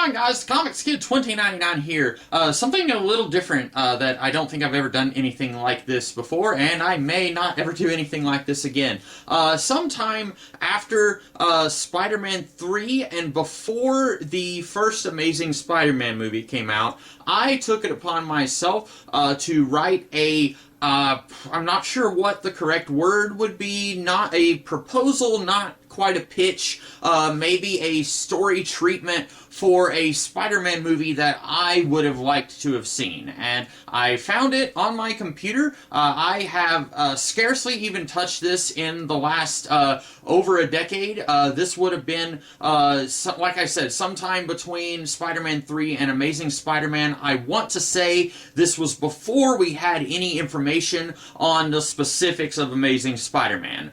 on, guys? Comics Kid 2099 here. Something a little different that I don't think I've ever done anything like this before, and I may not ever do anything like this again. Sometime after Spider-Man 3 and before the first Amazing Spider-Man movie came out, I took it upon myself to write a I'm not sure what the correct word would be, not a proposal, not quite a pitch, maybe a story treatment for a Spider-Man movie that I would have liked to have seen. And I found it on my computer. I have scarcely even touched this in the last over a decade. This would have been, like I said, sometime between Spider-Man 3 and Amazing Spider-Man. I want to say this was before we had any information on the specifics of Amazing Spider-Man.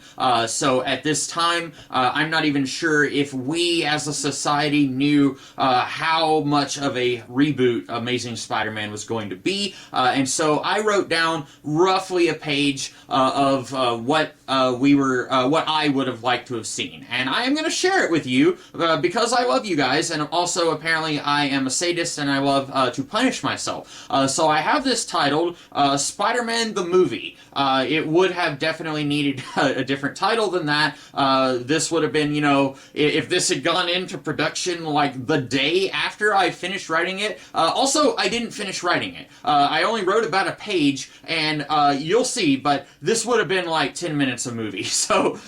So at this time, I'm not even sure if we as a society knew how much of a reboot Amazing Spider-Man was going to be. And so I wrote down roughly a page of what I would have liked to have seen. And I am going to share it with you because I love you guys, and also apparently I am a sadist and I love to punish myself. So I have this titled Spider-Man the Movie. It would have definitely needed a different title than that. This would have been, you know, if this had gone into production like the day after I finished writing it. Also, I didn't finish writing it. I only wrote about a page, and you'll see, but this would have been like 10 minutes a movie. So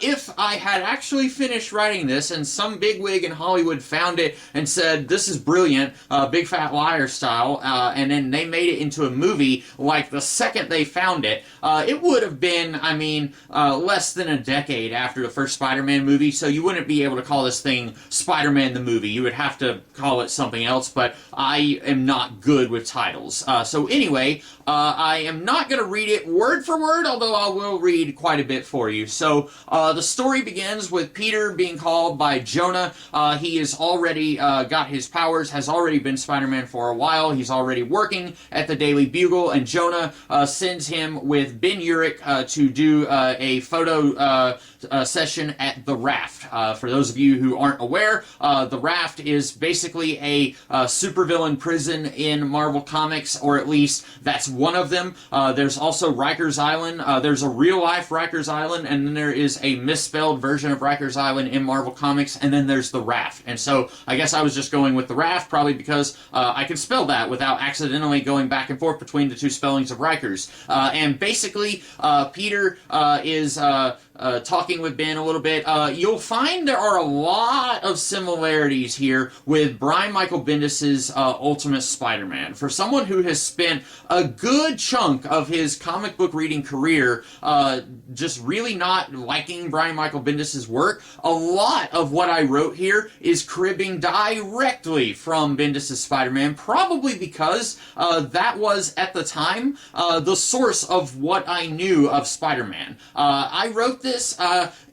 if I had actually finished writing this and some bigwig in Hollywood found it and said, this is brilliant, Big Fat Liar style, and then they made it into a movie like the second they found it, it would have been, I mean, less than a decade after the first Spider-Man movie, so you wouldn't be able to call this thing Spider-Man the Movie. You would have to call it something else, but I am not good with titles. So anyway, I am not going to read it word for word, although I will read quite a bit for you. So the story begins with Peter being called by Jonah. He has already got his powers, has already been Spider-Man for a while. He's already working at the Daily Bugle, and Jonah sends him with Ben Urich to do a photo session at The Raft. For those of you who aren't aware, The Raft is basically a supervillain prison in Marvel Comics, or at least that's one of them. There's also Rikers Island. There's a real-life Rikers Island, and then there is a misspelled version of Rikers Island in Marvel Comics, and then there's The Raft. And so I guess I was just going with The Raft, probably because I can spell that without accidentally going back and forth between the two spellings of Rikers. And basically, Peter is talking with Ben a little bit. You'll find there are a lot of similarities here with Brian Michael Bendis' Ultimate Spider-Man. For someone who has spent a good chunk of his comic book reading career just really not liking Brian Michael Bendis' work, a lot of what I wrote here is cribbing directly from Bendis' Spider-Man, probably because that was, at the time, the source of what I knew of Spider-Man. I wrote this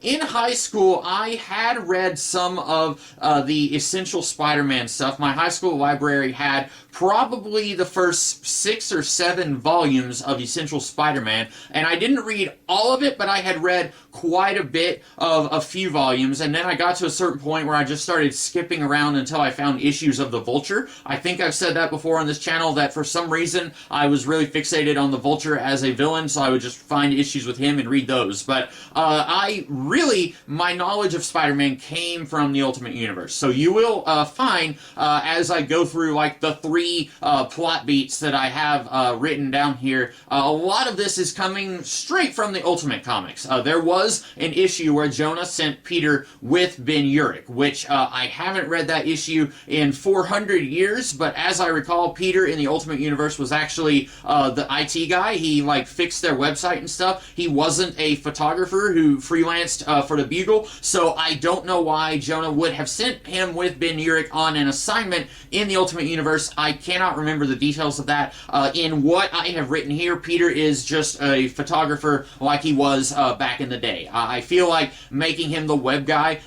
in high school. I had read some of the Essential Spider-Man stuff. My high school library had probably the first 6 or 7 volumes of Essential Spider-Man, and I didn't read all of it, but I had read quite a bit of a few volumes, and then I got to a certain point where I just started skipping around until I found issues of the Vulture. I think I've said that before on this channel, that for some reason I was really fixated on the Vulture as a villain, so I would just find issues with him and read those. But my knowledge of Spider-Man came from the Ultimate Universe. So you will find, as I go through like the 3 plot beats that I have written down here, a lot of this is coming straight from the Ultimate Comics. There was an issue where Jonah sent Peter with Ben Urich, which I haven't read that issue in 400 years, but as I recall, Peter in the Ultimate Universe was actually the IT guy. He like fixed their website and stuff. He wasn't a photographer who freelanced for the Bugle, so I don't know why Jonah would have sent him with Ben Urich on an assignment in the Ultimate Universe. I cannot remember the details of that. In what I have written here, Peter is just a photographer like he was back in the day. I feel like making him the web guy,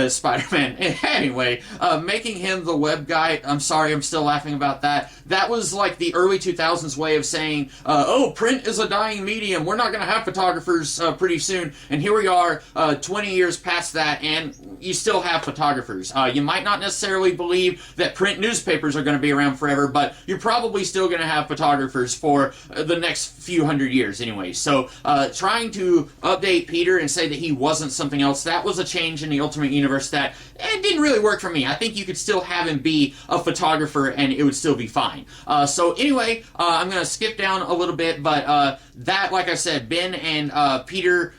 Spider-Man, anyway, making him the web guy, I'm sorry, I'm still laughing about that. That was like the early 2000s way of saying, oh, print is a dying medium, we're not going to have photographers pretty soon, and here we are 20 years past that, and you still have photographers. You might not necessarily believe that print newspapers are going to be around forever, but you're probably still going to have photographers for the next few hundred years anyway. So trying to update Peter and say that he wasn't something else, that was a change in the Ultimate Universe that didn't really work for me. I think you could still have him be a photographer and it would still be fine. So anyway, I'm going to skip down a little bit, but that, like I said, Ben and Peter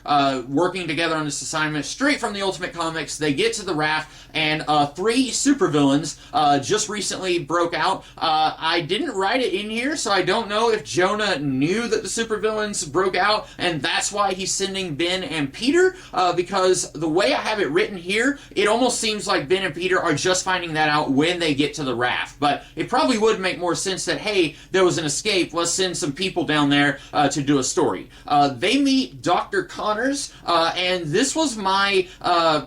working together on this assignment straight from the Ultimate Comics. They get to the raft, and 3 supervillains just recently broke out. I didn't write it in here, so I don't know if Jonah knew that the supervillains broke out, and that's why he's sending Ben and Peter, because the way I have it written here, it almost seems like Ben and Peter are just finding that out when they get to the raft. But it probably would make more sense that, hey, there was an escape, let's send some people down there to do a story. They meet Dr. Connors, and this was my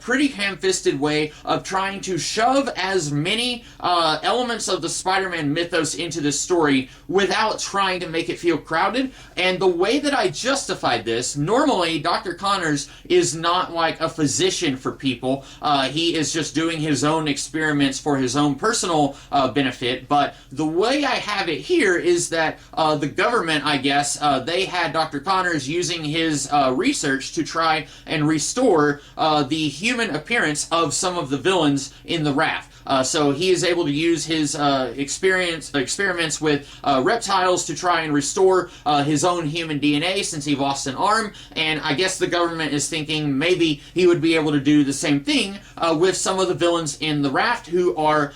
pretty ham-fisted way of trying to shove as many elements of the Spider-Man mythos into this story without trying to make it feel crowded. And the way that I justified this, normally Dr. Connors is not like a physician for people. He is just doing his own experiments for his own personal benefit. But the way I have it here is that the government, I guess, they had Dr. Connors using his research to try and restore the human appearance of some of the villains in the raft. So he is able to use his experiments with reptiles to try and restore his own human DNA since he lost an arm, and I guess the government is thinking maybe he would be able to do the same thing with some of the villains in the raft who are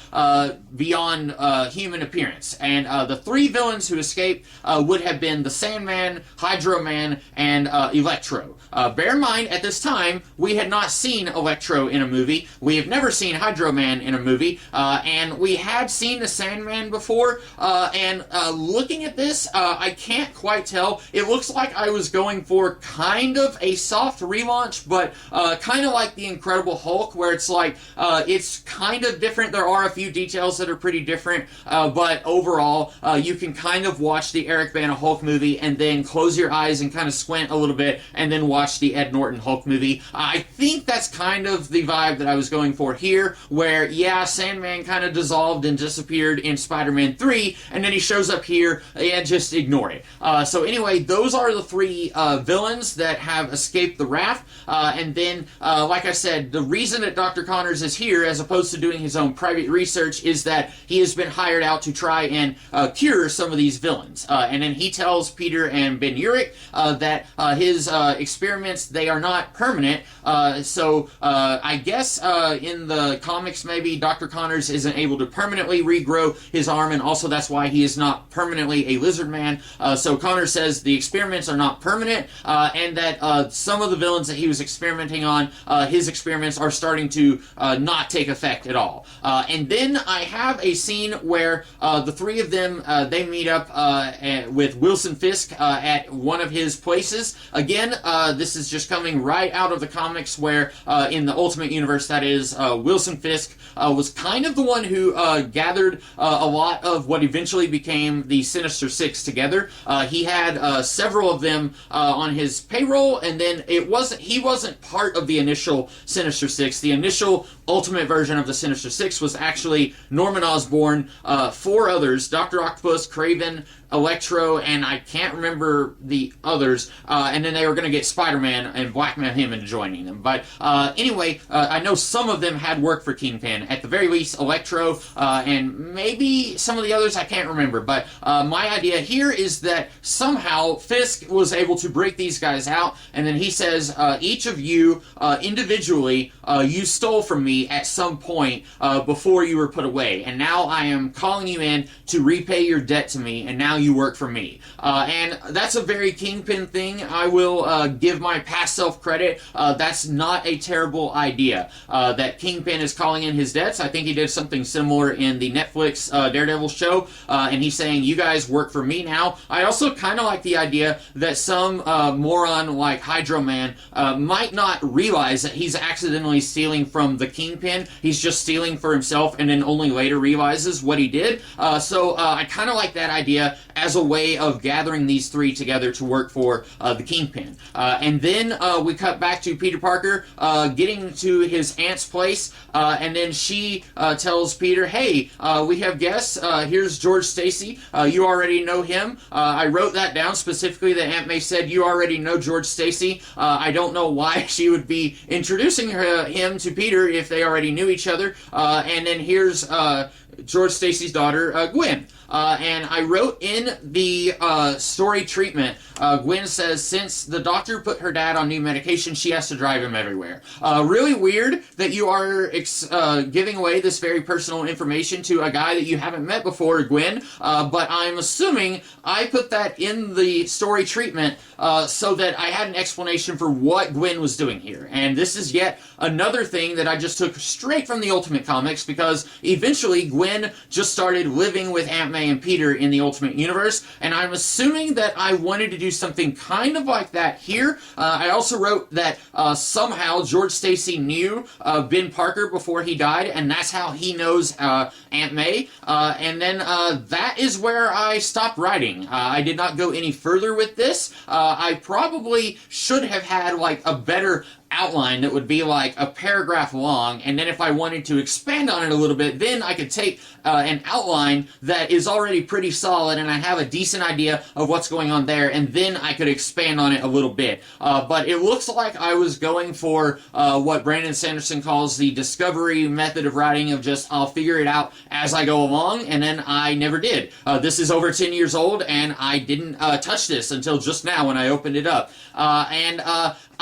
beyond human appearance. And the 3 villains who escaped would have been the Sandman, Hydro Man, and Electro. Bear in mind, at this time, we had not seen Electro in a movie. We have never seen Hydro Man in a movie. And we had seen the Sandman before, and looking at this, I can't quite tell. It looks like I was going for kind of a soft relaunch, but kind of like the Incredible Hulk, where it's like, it's kind of different. There are a few details that are pretty different, but overall, you can kind of watch the Eric Bana Hulk movie and then close your eyes and kind of squint a little bit and then watch the Ed Norton Hulk movie. I think that's kind of the vibe that I was going for here, where, yeah, Sandman kind of dissolved and disappeared in Spider-Man 3, and then he shows up here, and just ignore it. So anyway, those are the 3 villains that have escaped the raft, and then, like I said, the reason that Dr. Connors is here, as opposed to doing his own private research, is that he has been hired out to try and cure some of these villains. And then he tells Peter and Ben Urich that his experiments, they are not permanent, so I guess in the comics maybe Dr. Connors isn't able to permanently regrow his arm, and also that's why he is not permanently a lizard man. So Connors says the experiments are not permanent, and that some of the villains that he was experimenting on, his experiments are starting to not take effect at all. And then I have a scene where the 3 of them, they meet up with Wilson Fisk at one of his places. Again, this is just coming right out of the comics, where in the Ultimate Universe, that is, Wilson Fisk was kind of the one who gathered a lot of what eventually became the Sinister Six together. He had several of them on his payroll, and then he wasn't part of the initial Sinister Six. The initial Ultimate version of the Sinister Six was actually Norman Osborn, 4 others, Dr. Octopus, Kraven, Electro, and I can't remember the others, and then they were going to get Spider-Man and blackmail him into joining them. But anyway, I know some of them had worked for Kingpin. At the very least, Electro, and maybe some of the others, I can't remember. But my idea here is that somehow Fisk was able to break these guys out, and then he says, each of you individually, you stole from me at some point before you were put away, and now I am calling you in to repay your debt to me, and now you work for me. And that's a very Kingpin thing. I will give my past self credit. That's not a terrible idea. That Kingpin is calling in his debts. I think he did something similar in the Netflix Daredevil show, and he's saying, you guys work for me now. I also kind of like the idea that some moron like Hydro Man might not realize that he's accidentally stealing from the Kingpin. He's just stealing for himself and then only later realizes what he did. So I kind of like that idea as a way of gathering these three together to work for the Kingpin. And then we cut back to Peter Parker getting to his aunt's place, and then she tells Peter, hey, we have guests. Here's George Stacy. You already know him. I wrote that down specifically that Aunt May said you already know George Stacy. I don't know why she would be introducing him to Peter if they already knew each other. And then here's George Stacy's daughter, Gwen. And I wrote in the story treatment, Gwen says, since the doctor put her dad on new medication, she has to drive him everywhere. Really weird that you are giving away this very personal information to a guy that you haven't met before, Gwen, but I'm assuming I put that in the story treatment so that I had an explanation for what Gwen was doing here. And this is yet another thing that I just took straight from the Ultimate Comics, because eventually Gwen just started living with Aunt May and Peter in the Ultimate Universe, and I'm assuming that I wanted to do something kind of like that here. I also wrote that somehow George Stacy knew Ben Parker before he died, and that's how he knows Aunt May. And then that is where I stopped writing. I did not go any further with this. I probably should have had like a better outline that would be like a paragraph long, and then if I wanted to expand on it a little bit, then I could take an outline that is already pretty solid and I have a decent idea of what's going on there, and then I could expand on it a little bit. But it looks like I was going for what Brandon Sanderson calls the discovery method of writing, of just I'll figure it out as I go along, and then I never did. This is over 10 years old and I didn't touch this until just now when I opened it up.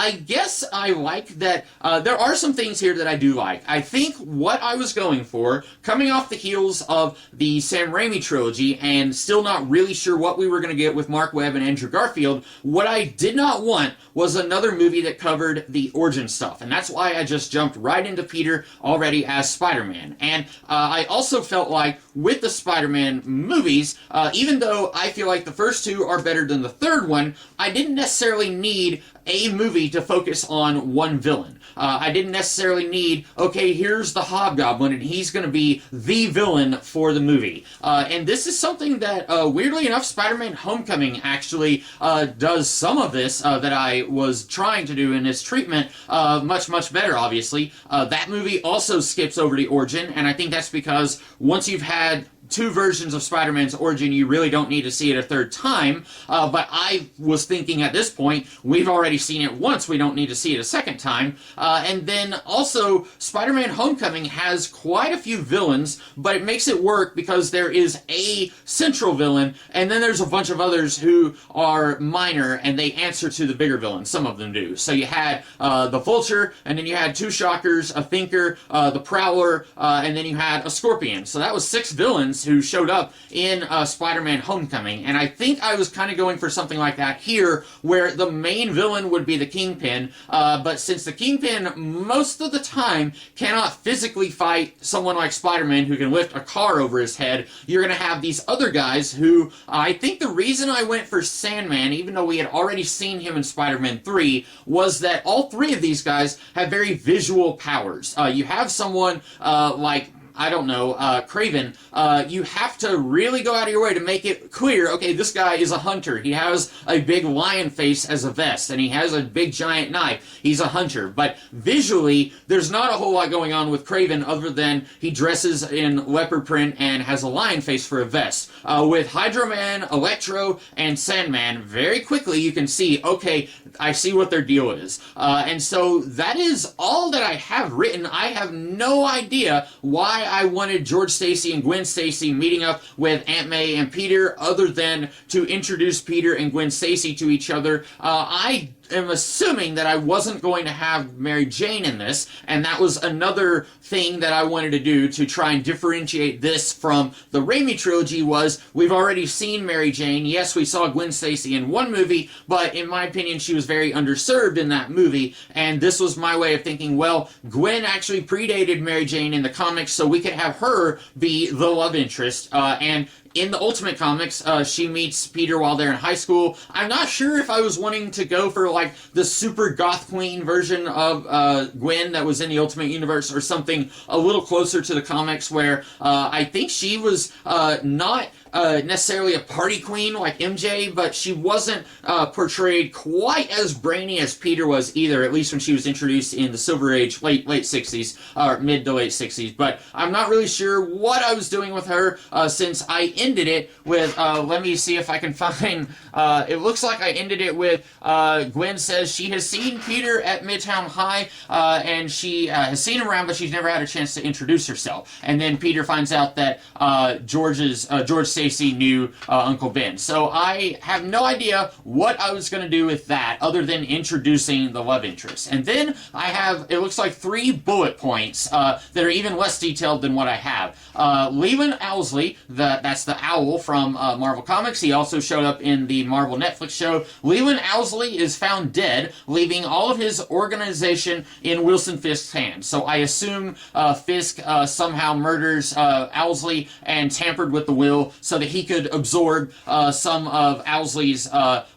I guess I like that there are some things here that I do like. I think what I was going for, coming off the heels of the Sam Raimi trilogy and still not really sure what we were going to get with Mark Webb and Andrew Garfield, what I did not want was another movie that covered the origin stuff. And that's why I just jumped right into Peter already as Spider-Man. And I also felt like with the Spider-Man movies, even though I feel like the first two are better than the third one, I didn't necessarily need a movie to focus on one villain. I didn't necessarily need, okay, here's the Hobgoblin and he's going to be the villain for the movie. And this is something that, weirdly enough, Spider-Man Homecoming actually does some of this that I was trying to do in this treatment much, much better, obviously. That movie also skips over the origin, and I think that's because once you've had two versions of Spider-Man's origin, you really don't need to see it a third time, but I was thinking at this point, we've already seen it once, we don't need to see it a second time. And then also, Spider-Man Homecoming has quite a few villains, but it makes it work because there is a central villain, and then there's a bunch of others who are minor, and they answer to the bigger villain. Some of them do. So you had the Vulture, and then you had two Shockers, a Thinker, the Prowler, and then you had a Scorpion. So that was 6 villains who showed up in Spider-Man Homecoming, and I think I was kind of going for something like that here, where the main villain would be the Kingpin, but since the Kingpin most of the time cannot physically fight someone like Spider-Man who can lift a car over his head, you're going to have these other guys who, I think the reason I went for Sandman, even though we had already seen him in Spider-Man 3, was that all 3 of these guys have very visual powers. You have someone like, I don't know, Kraven, you have to really go out of your way to make it clear, okay, this guy is a hunter. He has a big lion face as a vest, and he has a big giant knife. He's a hunter. But visually, there's not a whole lot going on with Kraven other than he dresses in leopard print and has a lion face for a vest. With Hydro Man, Electro, and Sandman, very quickly you can see, okay, I see what their deal is. And so that is all that I have written. I have no idea why I wanted George Stacy and Gwen Stacy meeting up with Aunt May and Peter, other than to introduce Peter and Gwen Stacy to each other. I am assuming that I wasn't going to have Mary Jane in this, and that was another thing that I wanted to do to try and differentiate this from the Raimi trilogy. Was we've already seen Mary Jane. Yes, we saw Gwen Stacy in one movie, but in my opinion she was very underserved in that movie, and this was my way of thinking, well, Gwen actually predated Mary Jane in the comics, so we could have her be the love interest, and in the Ultimate Comics, she meets Peter while they're in high school. I'm not sure if I was wanting to go for like the super goth queen version of Gwen that was in the Ultimate Universe, or something a little closer to the comics, where I think she was not necessarily a party queen like MJ, but she wasn't portrayed quite as brainy as Peter was either, at least when she was introduced in the Silver Age, late 60s, or mid to late 60s. But I'm not really sure what I was doing with her, since I ended it with, let me see if I can find, it looks like I ended it with, Gwen says she has seen Peter at Midtown High, and she has seen him around, but she's never had a chance to introduce herself. And then Peter finds out that George Stacy knew Uncle Ben. So I have no idea what I was going to do with that other than introducing the love interest. And then I have, it looks like 3 bullet points that are even less detailed than what I have. Leland Owlsley, that's the owl from Marvel Comics. He also showed up in the Marvel Netflix show. Leland Owlsley is found dead, leaving all of his organization in Wilson Fisk's hands. So I assume Fisk somehow murders Owlsley and tampered with the will so that he could absorb some of Owlsley's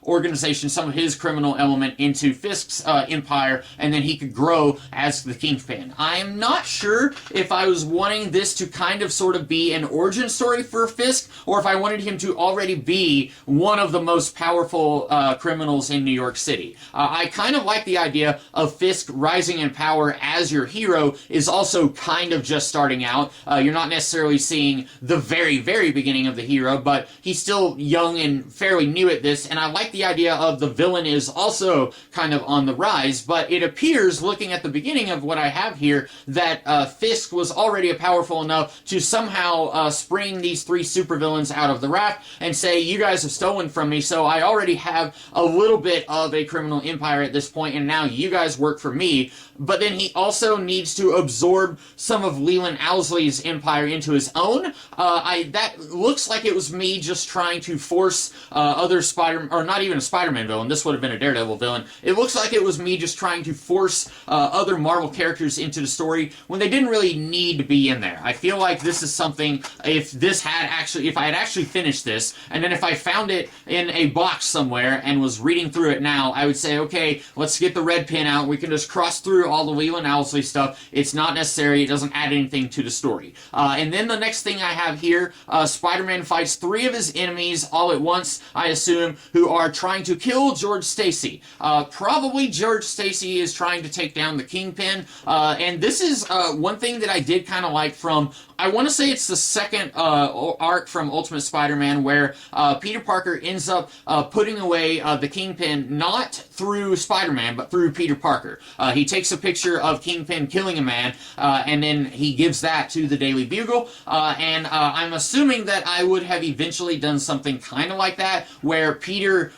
organization, some of his criminal element into Fisk's empire, and then he could grow as the Kingpin. I am not sure if I was wanting this to kind of sort of be an origin story for Fisk, or if I wanted him to already be one of the most powerful criminals in New York City. I kind of like the idea of Fisk rising in power as your hero is also kind of just starting out. You're not necessarily seeing the very, very beginning of the hero, but he's still young and fairly new at this, and I like the idea of the villain is also kind of on the rise, but it appears, looking at the beginning of what I have here, that Fisk was already powerful enough to somehow spring these 3 supervillains out of the raft and say, you guys have stolen from me, so I already have a little bit of a criminal empire at this point, and now you guys work for me. But then he also needs to absorb some of Leland Owlsley's empire into his own. That looks like it was me just trying to force other or not even a Spider-Man villain, this would have been a Daredevil villain. It looks like it was me just trying to force other Marvel characters into the story when they didn't really need to be in there. I feel like this is something, if I had actually finished this, and then if I found it in a box somewhere and was reading through it now, I would say, okay, let's get the red pen out, we can just cross through all the Leland Owlsley stuff. It's not necessary, it doesn't add anything to the story. And then the next thing I have here, Spider-Man fights 3 of his enemies all at once, I assume, who are trying to kill George Stacy. Probably George Stacy is trying to take down the Kingpin, and this is one thing that I did kind of like from, I want to say it's the second arc from Ultimate Spider-Man, where Peter Parker ends up putting away the Kingpin, not through Spider-Man, but through Peter Parker. He takes a picture of Kingpin killing a man, and then he gives that to the Daily Bugle, and I'm assuming that I would have eventually done something kind of like that, where Peter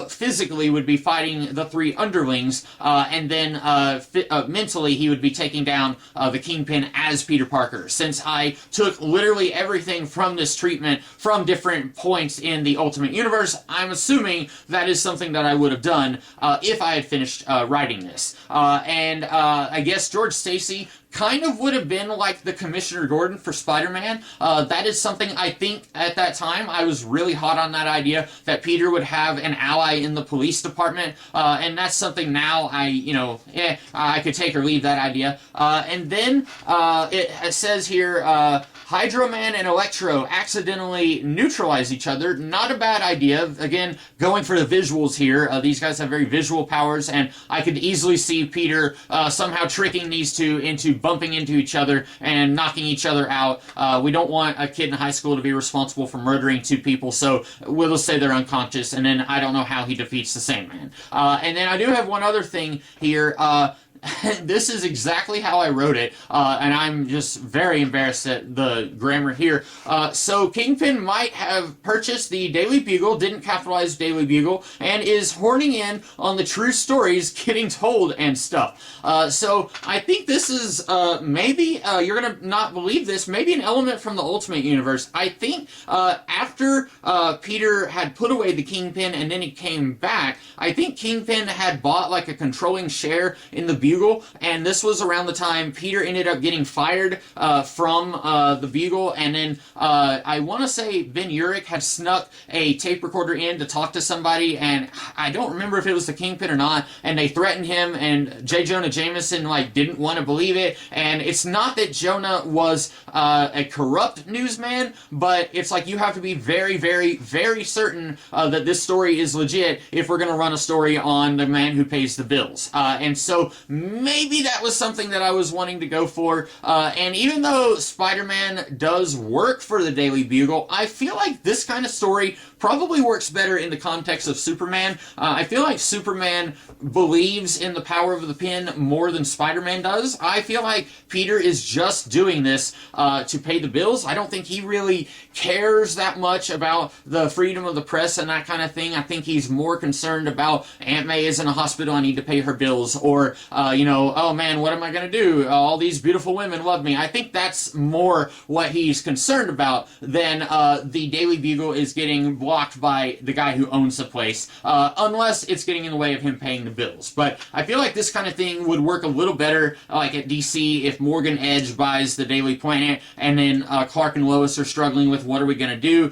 physically would be fighting the 3 underlings, and then mentally he would be taking down the Kingpin as Peter Parker. Since I took literally everything from this treatment from different points in the Ultimate Universe, I'm assuming that is something that I would have done if I had finished writing this. And I guess George Stacy kind of would have been like the Commissioner Gordon for Spider-Man. That is something I think at that time I was really hot on that idea that Peter would have an ally in the police department, and that's something now I could take or leave that idea. And then it says here, Hydro Man and Electro accidentally neutralize each other. Not a bad idea. Again, going for the visuals here. These guys have very visual powers, and I could easily see Peter somehow tricking these 2 into bumping into each other and knocking each other out. We don't want a kid in high school to be responsible for murdering 2 people, so we'll just say they're unconscious, and then I don't know how he defeats the Sandman. And then I do have one other thing here. This is exactly how I wrote it, and I'm just very embarrassed at the grammar here. So Kingpin might have purchased the Daily Bugle, didn't capitalize Daily Bugle, and is horning in on the true stories getting told and stuff. So I think this is maybe, you're going to not believe this, maybe an element from the Ultimate Universe. I think after Peter had put away the Kingpin and then he came back, I think Kingpin had bought like a controlling share in the Bugle Bugle, and this was around the time Peter ended up getting fired from the Bugle, and then I want to say Ben Urich had snuck a tape recorder in to talk to somebody, and I don't remember if it was the Kingpin or not, and they threatened him, and J. Jonah Jameson didn't want to believe it. And it's not that Jonah was a corrupt newsman, but it's you have to be very, very, very certain that this story is legit if we're going to run a story on the man who pays the bills. And so maybe that was something that I was wanting to go for. And even though Spider-Man does work for the Daily Bugle, I feel like this kind of story probably works better in the context of Superman. I feel like Superman believes in the power of the pen more than Spider-Man does. I feel like Peter is just doing this to pay the bills. I don't think he really cares that much about the freedom of the press and that kind of thing. I think he's more concerned about Aunt May is in a hospital, I need to pay her bills, or, oh man, what am I going to do? All these beautiful women love me. I think that's more what he's concerned about than the Daily Bugle is getting blocked by the guy who owns the place, unless it's getting in the way of him paying the bills. But I feel like this kind of thing would work a little better, at DC, if Morgan Edge buys the Daily Planet, and then Clark and Lois are struggling with what are we going to do.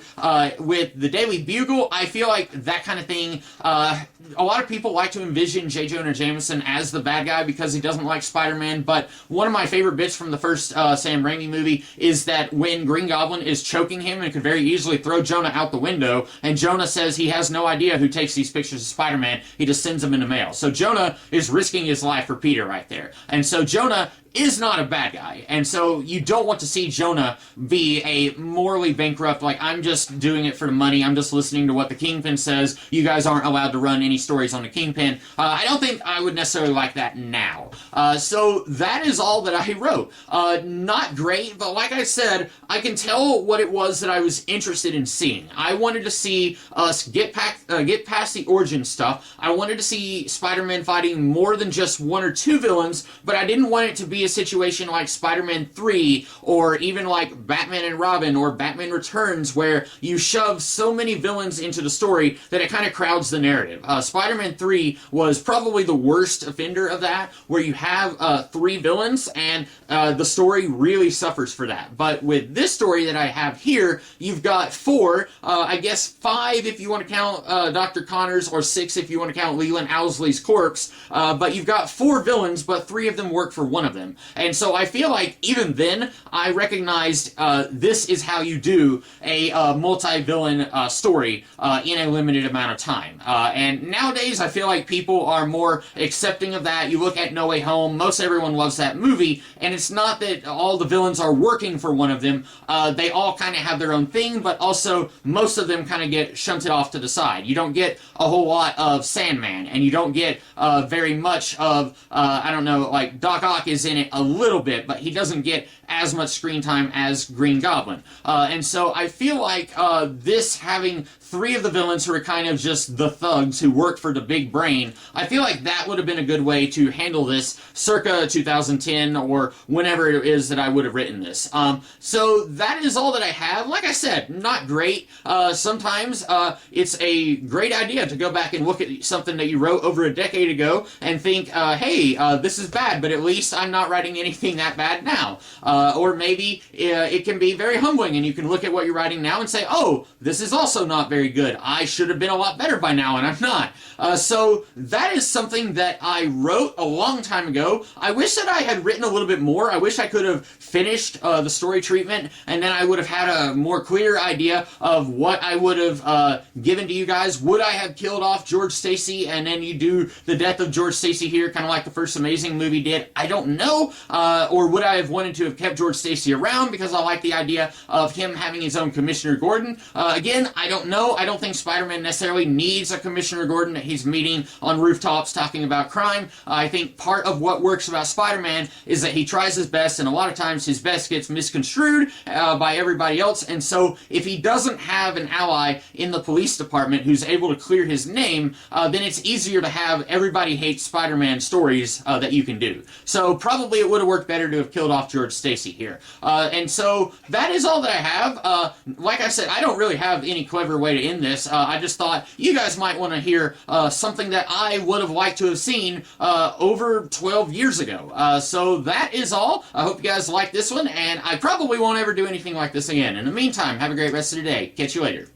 With the Daily Bugle, I feel like that kind of thing, a lot of people like to envision J. Jonah Jameson as the bad guy because he doesn't like Spider-Man, but one of my favorite bits from the first Sam Raimi movie is that when Green Goblin is choking him and could very easily throw Jonah out the window, and Jonah says he has no idea who takes these pictures of Spider-Man, he just sends them in the mail. So Jonah is risking his life for Peter right there. And so Jonah is not a bad guy, and so you don't want to see Jonah be a morally bankrupt, I'm just doing it for the money, I'm just listening to what the Kingpin says, you guys aren't allowed to run any stories on the Kingpin. I don't think I would necessarily like that now. So that is all that I wrote. Not great, but like I said, I can tell what it was that I was interested in seeing. I wanted to see us get past the origin stuff. I wanted to see Spider-Man fighting more than just one or two villains, but I didn't want it to be a situation like Spider-Man 3, or even like Batman and Robin, or Batman Returns, where you shove so many villains into the story that it kind of crowds the narrative. Spider-Man 3 was probably the worst offender of that, where you have 3 villains, and the story really suffers for that. But with this story that I have here, you've got 4, I guess 5 if you want to count Dr. Connors, or 6 if you want to count Leland Owlsley's corpse, but you've got 4 villains, but 3 of them work for one of them. And so I feel like even then, I recognized this is how you do a multi-villain story in a limited amount of time. And nowadays, I feel like people are more accepting of that. You look at No Way Home, most everyone loves that movie, and it's not that all the villains are working for one of them. They all kind of have their own thing, but also most of them kind of get shunted off to the side. You don't get a whole lot of Sandman, and you don't get very much of, Doc Ock is in it a little bit, but he doesn't get as much screen time as Green Goblin. And so I feel like this having 3 of the villains who are kind of just the thugs who work for the big brain, I feel like that would have been a good way to handle this circa 2010 or whenever it is that I would have written this. So that is all that I have. Like I said, not great. Sometimes it's a great idea to go back and look at something that you wrote over a decade ago and think, hey, this is bad, but at least I'm not writing anything that bad now. Or maybe it can be very humbling and you can look at what you're writing now and say, oh, this is also not very good. I should have been a lot better by now, and I'm not. So that is something that I wrote a long time ago. I wish that I had written a little bit more. I wish I could have finished the story treatment, and then I would have had a more clear idea of what I would have given to you guys. Would I have killed off George Stacy, and then you do the death of George Stacy here, kind of like the first Amazing movie did? I don't know. Or would I have wanted to have kept George Stacy around because I like the idea of him having his own Commissioner Gordon? Again, I don't know. I don't think Spider-Man necessarily needs a Commissioner Gordon that he's meeting on rooftops talking about crime. I think part of what works about Spider-Man is that he tries his best, and a lot of times his best gets misconstrued by everybody else, and so if he doesn't have an ally in the police department who's able to clear his name, then it's easier to have everybody hate Spider-Man stories that you can do. So probably it would have worked better to have killed off George Stacy. Stacy here. And so that is all that I have. Like I said, I don't really have any clever way to end this. I just thought you guys might want to hear something that I would have liked to have seen over 12 years ago. So that is all. I hope you guys like this one, and I probably won't ever do anything like this again. In the meantime, have a great rest of your day. Catch you later.